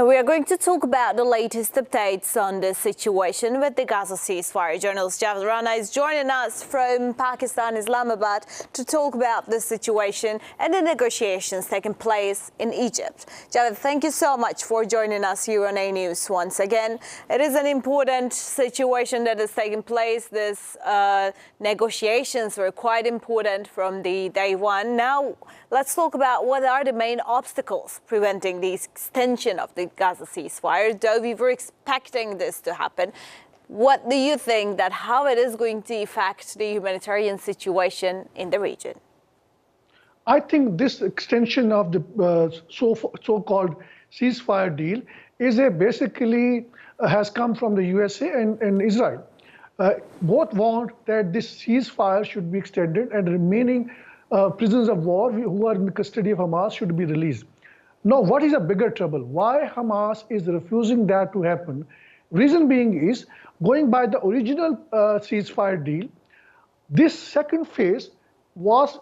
Now we are going to talk about the latest updates on the situation with the Gaza ceasefire. Journalist Javed Rana is joining us from Pakistan, Islamabad, to talk about the situation and the negotiations taking place in Egypt. Javed, thank you so much for joining us here on A News once again. It is an important situation that is taking place. These negotiations were quite important from the day one. Now let's talk about what are the main obstacles preventing the extension of the Gaza ceasefire. Though we were expecting this to happen, what do you think that how it is going to affect the humanitarian situation in the region? I think this extension of the so-called ceasefire deal is basically has come from the USA and Israel. Both want that this ceasefire should be extended and remaining prisoners of war who are in the custody of Hamas should be released. Now, what is a bigger trouble? Why Hamas is refusing that to happen? Reason being is, going by the original ceasefire deal, this second phase was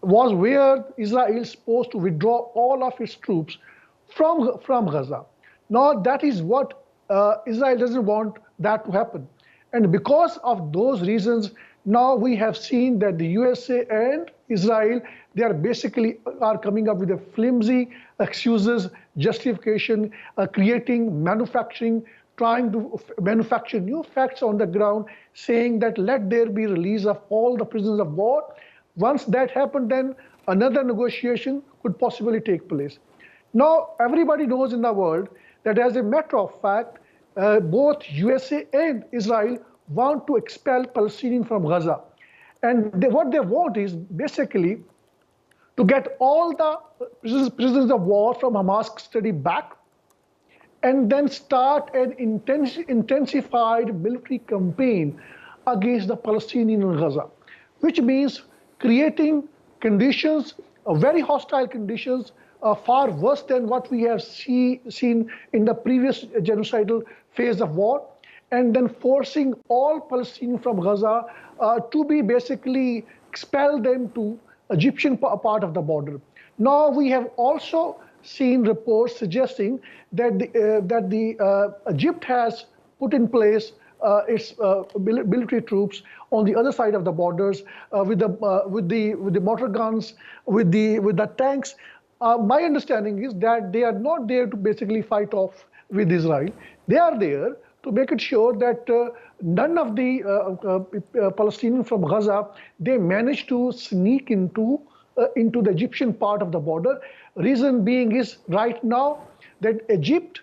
where Israel is supposed to withdraw all of its troops from Gaza. Now, that is what Israel doesn't want that to happen. And because of those reasons, now we have seen that the USA and Israel, they are basically coming up with a flimsy excuses, justification, manufacturing, trying to manufacture new facts on the ground, saying that let there be release of all the prisoners of war. Once that happened, then another negotiation could possibly take place. Now, everybody knows in the world that as a matter of fact, both USA and Israel want to expel Palestinians from Gaza. And what they want is basically to get all the prisoners of war from Hamas custody back and then start an intensified military campaign against the Palestinians in Gaza, which means creating conditions, very hostile conditions, far worse than what we have seen in the previous genocidal phase of war, and then forcing all Palestinians from Gaza to be basically expel them to Egyptian part of the border. Now we have also seen reports suggesting that Egypt has put in place its military troops on the other side of the borders with the mortar guns, with the tanks. My understanding is that they are not there to basically fight off with Israel. They are there to make it sure that none of the Palestinians from Gaza, they manage to sneak into the Egyptian part of the border. Reason being is right now that Egypt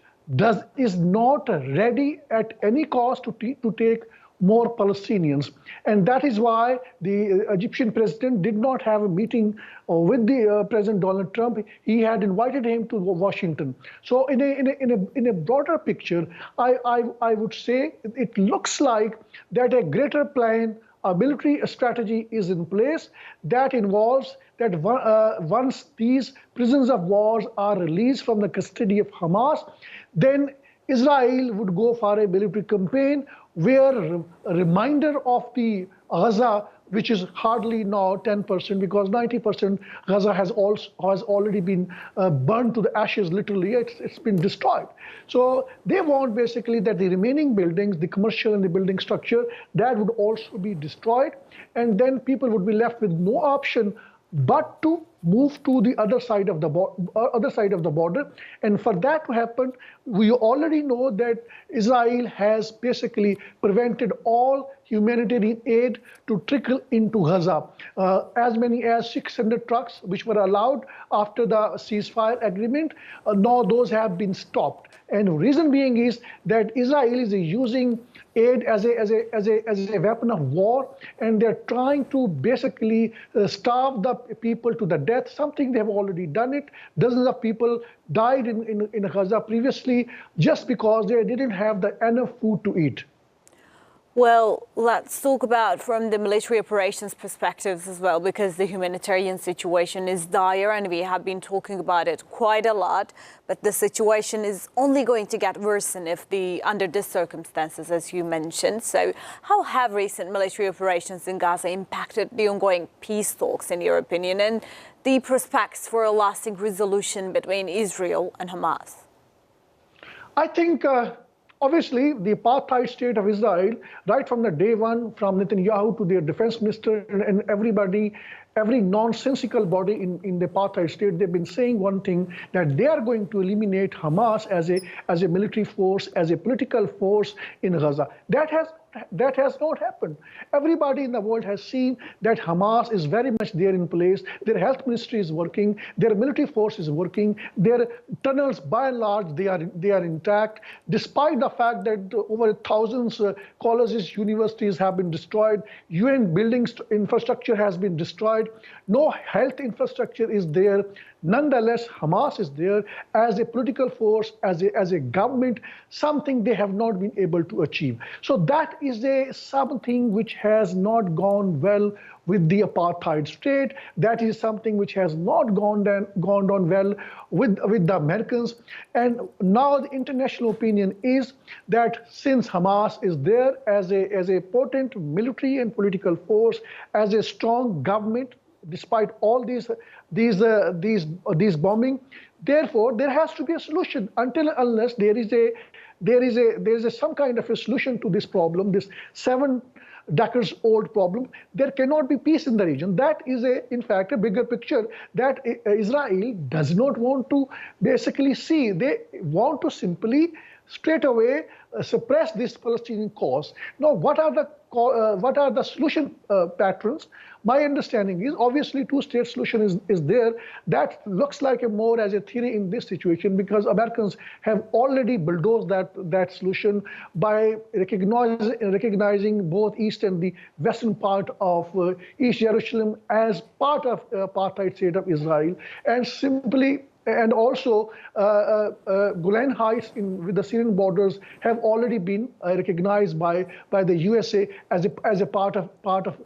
is not ready at any cost to take more Palestinians. And that is why the Egyptian president did not have a meeting with the President Donald Trump. He had invited him to Washington. So in a broader picture, I would say it looks like that a greater plan, a military strategy is in place that involves that once these prisoners of war are released from the custody of Hamas, then Israel would go for a military campaign where a reminder of the Gaza, which is hardly now 10%, because 90% Gaza has already been burned to the ashes, literally. It's been destroyed. So they want basically that the remaining buildings, the commercial and the building structure, that would also be destroyed. And then people would be left with no option but to move to the other side of the border. And for that to happen, we already know that Israel has basically prevented all humanitarian aid to trickle into Gaza. As many as 600 trucks, which were allowed after the ceasefire agreement, now those have been stopped. And the reason being is that Israel is using aid as a weapon of war, and they're trying to basically starve the people to the death, something they have already done it. Dozens of people died in Gaza previously just because they didn't have enough food to eat. Well, let's talk about from the military operations perspectives as well, because the humanitarian situation is dire and we have been talking about it quite a lot. But the situation is only going to get worse under these circumstances, as you mentioned. So how have recent military operations in Gaza impacted the ongoing peace talks, in your opinion, and the prospects for a lasting resolution between Israel and Hamas? I think, obviously, the apartheid state of Israel, right from the day one, from Netanyahu to their defense minister and everybody, every nonsensical body in the apartheid state, they've been saying one thing, that they are going to eliminate Hamas as a military force, as a political force in Gaza. That has not happened. Everybody in the world has seen that Hamas is very much there in place. Their health ministry is working. Their military force is working. Their tunnels, by and large, they are intact, despite the fact that over thousands colleges, universities have been destroyed. UN buildings infrastructure has been destroyed. No health infrastructure is there. Nonetheless, Hamas is there as a political force, as a government, something they have not been able to achieve. So that is something which has not gone well with the apartheid state. That is something which has not gone down well with the Americans. And now the international opinion is that since Hamas is there as a potent military and political force, as a strong government, despite all these bombing, therefore there has to be a solution. Unless there is some kind of a solution to this problem, this 7 decades old problem, there cannot be peace in the region. That is in fact a bigger picture that Israel does not want to basically see. They want to simply straight away suppress this Palestinian cause. Now, what are the solution patterns? My understanding is obviously two-state solution is there. That looks like more as a theory in this situation, because Americans have already bulldozed that solution by recognizing both east and the western part of East Jerusalem as part of apartheid state of Israel, and also Golan Heights with the Syrian borders have already been recognized by the USA as a part of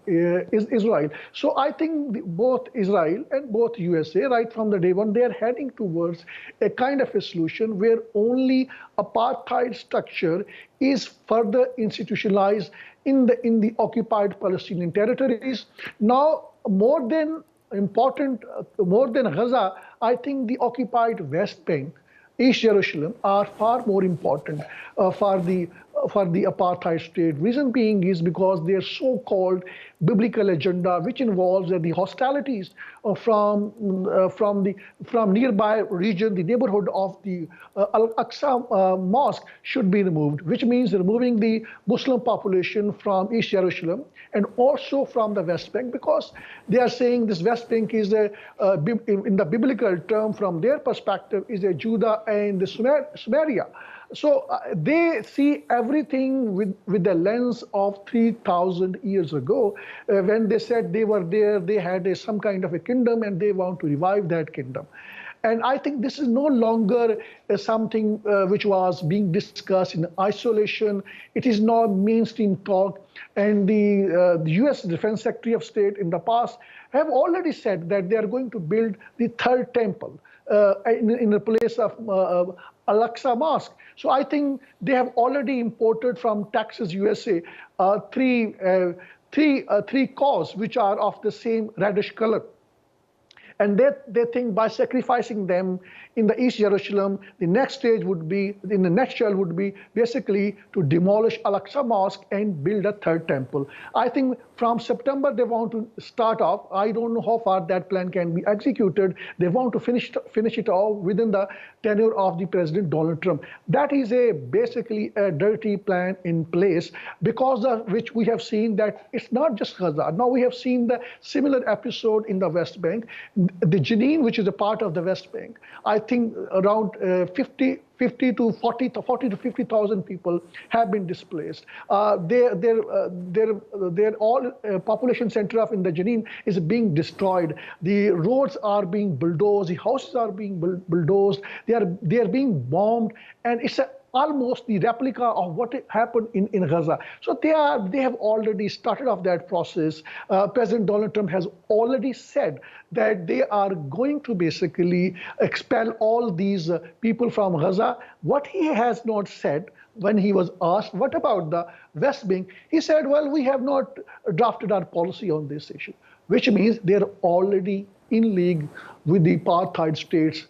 Israel. So I think both Israel and both USA, right from the day one, they are heading towards a kind of a solution where only apartheid structure is further institutionalized in the occupied Palestinian territories. Now, more than Gaza, I think the occupied West Bank, East Jerusalem are far more important for the apartheid state. Reason being is because their so-called biblical agenda, which involves the hostilities from nearby region, the neighborhood of the al-aqsa mosque should be removed, which means removing the Muslim population from East Jerusalem and also from the West Bank, because they are saying this West Bank is in the biblical term, from their perspective, is a Judah and the Samaria. So they see everything with the lens of 3,000 years ago, when they said they were there, they had some kind of a kingdom and they want to revive that kingdom. And I think this is no longer something which was being discussed in isolation. It is now mainstream talk. And the US Defense Secretary of State in the past have already said that they are going to build the third temple in the place of al-aqsa mosque. So I think they have already imported from Texas, USA, three cores which are of the same reddish color. And they think by sacrificing them in the East Jerusalem, the next stage would be, in the nutshell, would be basically to demolish Al-Aqsa Mosque and build a third temple. I think from September they want to start off. I don't know how far that plan can be executed. They want to finish it off within the tenure of the President Donald Trump. That is basically a dirty plan in place, because of which we have seen that it's not just Gaza. Now we have seen the similar episode in the West Bank. The Jenin, which is a part of the West Bank, I think around 40 to 50,000 people have been displaced. Their all population center in the Jenin is being destroyed. The roads are being bulldozed. The houses are being bulldozed. They are being bombed, and it's almost the replica of what happened in Gaza. So they have already started off that process. President Donald Trump has already said that they are going to basically expel all these people from Gaza. What he has not said, when he was asked, what about the West Bank? He said, well, we have not drafted our policy on this issue, which means they're already in league with the apartheid states,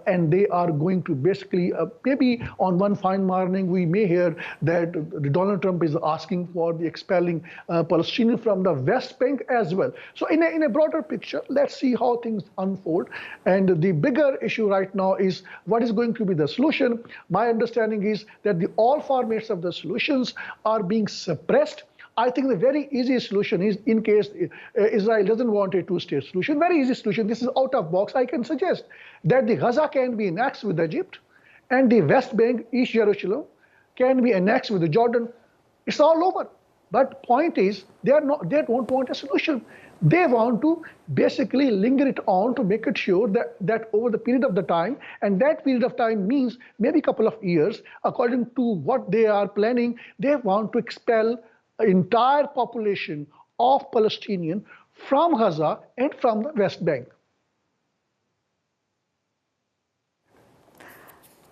and they are going to basically, maybe on one fine morning, we may hear that Donald Trump is asking for the expelling Palestinians from the West Bank as well. So in a broader picture, let's see how things unfold. And the bigger issue right now is what is going to be the solution. My understanding is that all formats of the solutions are being suppressed. I think the very easy solution is, in case Israel doesn't want a two-state solution, very easy solution, this is out of box, I can suggest that the Gaza can be annexed with Egypt, and the West Bank, East Jerusalem, can be annexed with Jordan. It's all over. But point is, they don't want a solution. They want to basically linger it on to make it sure that over the period of the time, and that period of time means maybe a couple of years, according to what they are planning, they want to expel entire population of Palestinians from Gaza and from the West Bank.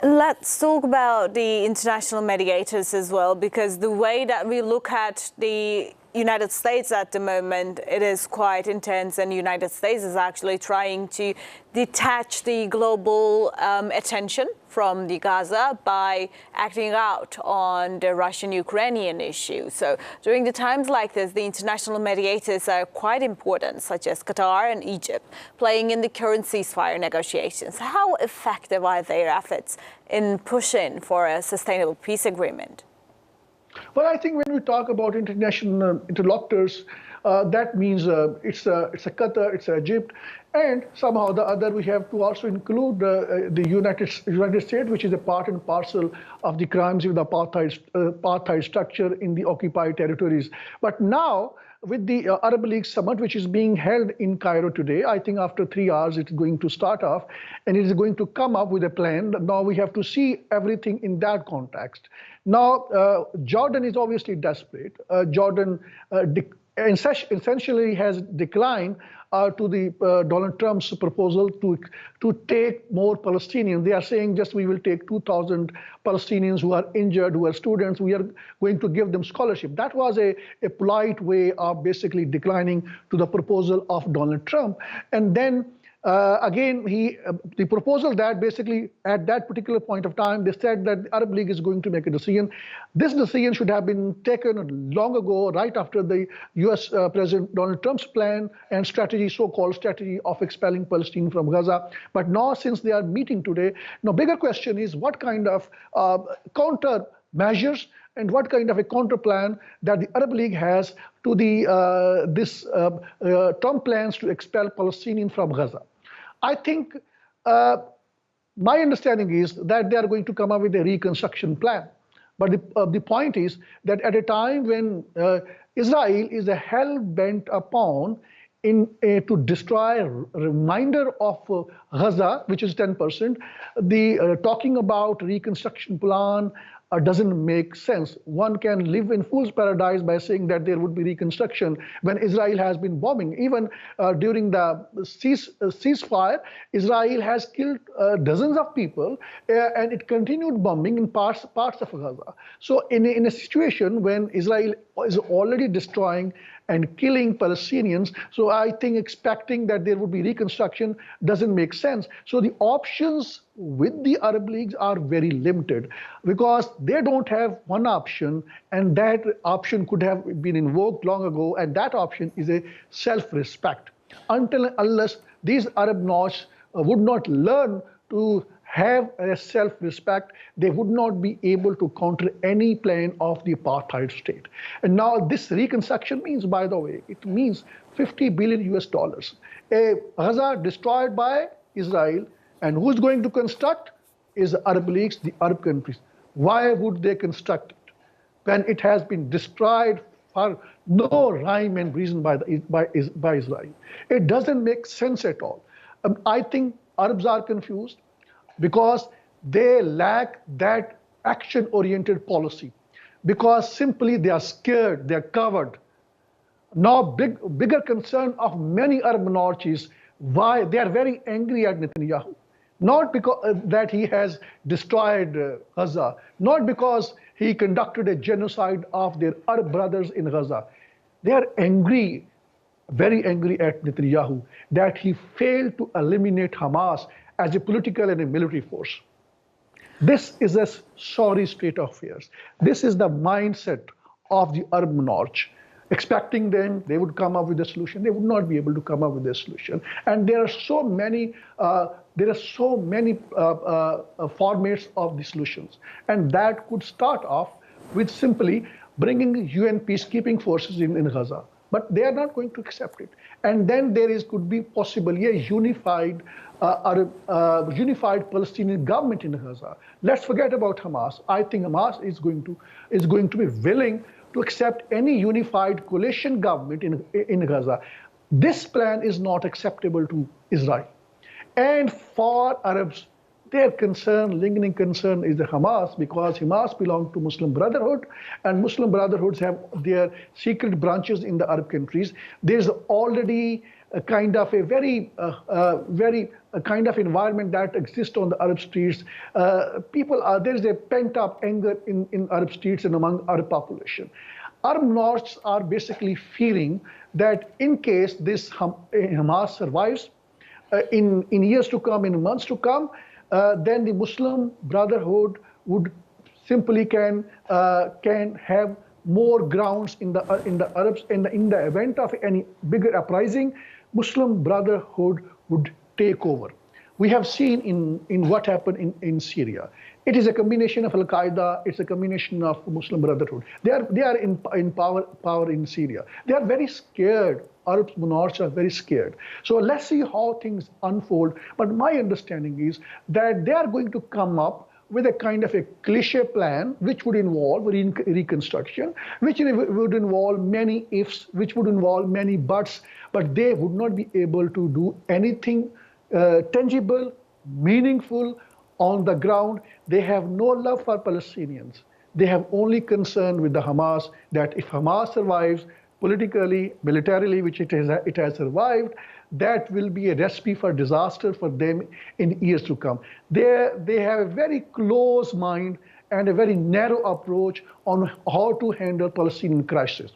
Let's talk about the international mediators as well, because the way that we look at the United States at the moment, it is quite intense, and the United States is actually trying to detach the global attention from the Gaza by acting out on the Russian-Ukrainian issue. So during the times like this, the international mediators are quite important, such as Qatar and Egypt, playing in the current ceasefire negotiations. How effective are their efforts in pushing for a sustainable peace agreement? Well, I think when we talk about international interlocutors, that means it's a Qatar, it's Egypt, and somehow the other we have to also include the United States, which is a part and parcel of the crimes with the apartheid structure in the occupied territories. But now, with the Arab League summit, which is being held in Cairo today, I think after 3 hours it's going to start off, and it is going to come up with a plan. Now we have to see everything in that context. Now, Jordan is obviously desperate. Jordan essentially has declined to the Donald Trump's proposal to take more Palestinians. They are saying just we will take 2,000 Palestinians who are injured, who are students. We are going to give them scholarship. That was a polite way of basically declining to the proposal of Donald Trump. And then again, the proposal that basically at that particular point of time, they said that the Arab League is going to make a decision. This decision should have been taken long ago, right after the US President Donald Trump's plan and strategy, so-called strategy of expelling Palestine from Gaza. But now, since they are meeting today, now bigger question is what kind of counter measures and what kind of a counter plan that the Arab League has to this Trump plans to expel Palestinians from Gaza. I think my understanding is that they are going to come up with a reconstruction plan. But the point is that at a time when Israel is hell-bent upon to destroy a remainder of Gaza, which is 10%, the talking about reconstruction plan doesn't make sense. One can live in fool's paradise by saying that there would be reconstruction when Israel has been bombing. Even during the ceasefire, Israel has killed dozens of people, and it continued bombing in parts of Gaza. So in a situation when Israel is already destroying and killing Palestinians, so I think expecting that there would be reconstruction doesn't make sense. So the options with the Arab Leagues are very limited because they don't have one option, and that option could have been invoked long ago, and that option is a self-respect. Unless these Arab nations would not learn to have a self-respect, they would not be able to counter any plan of the apartheid state. And now this reconstruction means, by the way, it means 50 billion US dollars. A Gaza destroyed by Israel, and who's going to construct is the Arab Leagues, the Arab countries. Why would they construct it when it has been destroyed for no rhyme and reason by Israel? It doesn't make sense at all. I think Arabs are confused because they lack that action-oriented policy, because simply they are scared, they are covered. Now, bigger concern of many Arab monarchies, why they are very angry at Netanyahu. Not because that he has destroyed Gaza, not because he conducted a genocide of their Arab brothers in Gaza. They are angry very angry at Netanyahu that he failed to eliminate Hamas as a political and a military force. This is a sorry state of affairs. This is the mindset of the Arab monarchs. Expecting them, they would come up with a solution. They would not be able to come up with a solution. And there are so many formats of the solutions. And that could start off with simply bringing UN peacekeeping forces in Gaza. But they are not going to accept it. And then could be possibly a unified Palestinian government in Gaza. Let's forget about Hamas. I think Hamas is going to be willing to accept any unified coalition government in Gaza. This plan is not acceptable to Israel. And for Arabs, their lingering concern is the Hamas, because Hamas belongs to Muslim Brotherhood, and Muslim Brotherhoods have their secret branches in the Arab countries. There's already a kind of environment that exists on the Arab streets. There's a pent-up anger in Arab streets and among Arab population. Arab monarchs are basically fearing that in case this Hamas survives, in years to come, in months to come, then the Muslim Brotherhood would simply can have more grounds in the Arabs, and in the event of any bigger uprising, Muslim Brotherhood would take over. We have seen in what happened in Syria. It is a combination of al-Qaeda. It's a combination of Muslim Brotherhood. They are in power in Syria. They are very scared. Arab monarchs are very scared. So let's see how things unfold. But my understanding is that they are going to come up with a kind of a cliche plan, which would involve reconstruction, which would involve many ifs, which would involve many buts, but they would not be able to do anything tangible, meaningful on the ground. They have no love for Palestinians. They have only concern with the Hamas, that if Hamas survives politically, militarily, which it has survived, that will be a recipe for disaster for them in years to come. They have a very close mind and a very narrow approach on how to handle Palestinian crisis.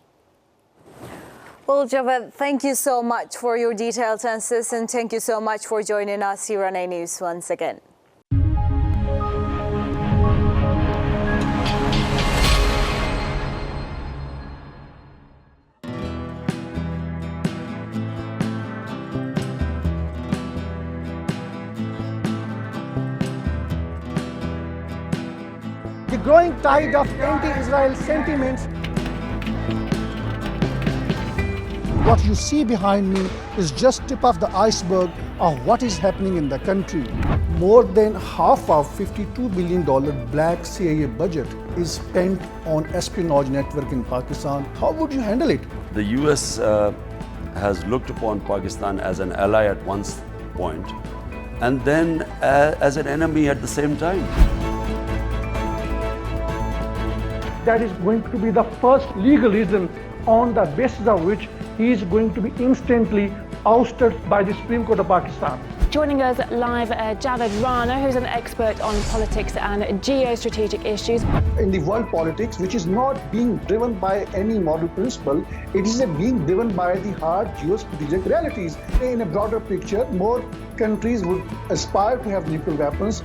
Well, Javed, thank you so much for your detailed answers, and thank you so much for joining us here on A News once again. The growing tide of anti-Israel sentiments. What you see behind me is just tip of the iceberg of what is happening in the country. More than half of $52 billion black CIA budget is spent on espionage network in Pakistan. How would you handle it? The US has looked upon Pakistan as an ally at one point, and then as an enemy at the same time. That is going to be the first legal reason on the basis of which he is going to be instantly ousted by the Supreme Court of Pakistan. Joining us live, Javed Rana, who's an expert on politics and geo-strategic issues. In the world politics, which is not being driven by any moral principle, it is being driven by the hard geo-strategic realities. In a broader picture, more countries would aspire to have nuclear weapons.